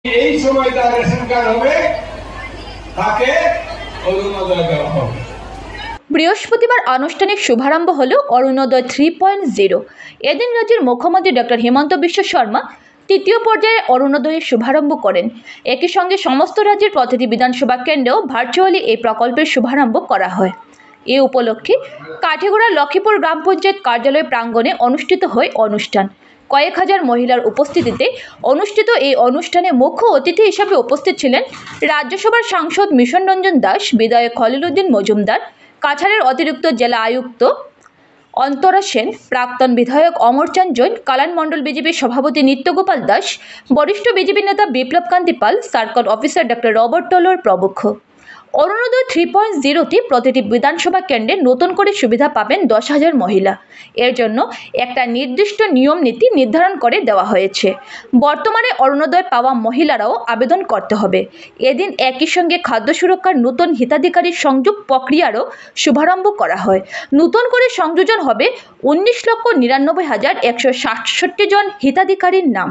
এই সময় তার রেশন কার্ড হবে, তাকে অরুণোদয় দেওয়া হবে। বৃহস্পতিবার আনুষ্ঠানিক শুভারম্ভ হল অরুণোদয় 3.0। এদিন রাজ্যের মুখ্যমন্ত্রী ডক্টর হিমন্ত বিশ্ব শর্মা তৃতীয় পর্যায়ে অরুণোদয়ের শুভারম্ভ করেন। একই সঙ্গে সমস্ত রাজ্যের প্রতিটি বিধানসভা কেন্দ্রেও ভার্চুয়ালি এই প্রকল্পের শুভারম্ভ করা হয়। এ উপলক্ষে কাঠিগড়া লক্ষ্মীপুর গ্রাম পঞ্চায়েত কার্যালয় প্রাঙ্গণে অনুষ্ঠিত হয় অনুষ্ঠান। কয়েক হাজার মহিলার উপস্থিতিতে অনুষ্ঠিত এই অনুষ্ঠানে মুখ্য অতিথি হিসাবে উপস্থিত ছিলেন রাজ্যসভার সাংসদ মিশন রঞ্জন দাস, বিধায়ক খলিল উদ্দিন মজুমদার, কাছাড়ের অতিরিক্ত জেলা আয়ুক্ত অন্তরা সেন, প্রাক্তন বিধায়ক অমরচাঁদ জৈন, কালান মণ্ডল বিজেপির সভাপতি নিত্যগোপাল দাস, বরিষ্ঠ বিজেপি নেতা বিপ্লব কান্তি পাল, সার্কেল অফিসার ডক্টর রবার্ট টলর প্রমুখ। অরুণোদয় 3.0টি প্রতিটি বিধানসভা কেন্দ্রে নতুন করে সুবিধা পাবেন 10,000 মহিলা। এর জন্য একটা নির্দিষ্ট নিয়ম নীতি নির্ধারণ করে দেওয়া হয়েছে। বর্তমানে অরুণোদয় পাওয়া মহিলারাও আবেদন করতে হবে। এদিন একই সঙ্গে খাদ্য সুরক্ষার নতুন হিতাধিকারী সংযোগ প্রক্রিয়ারও শুভারম্ভ করা হয়। নতুন করে সংযোজন হবে 19,99,167 জন হিতাধিকারীর নাম।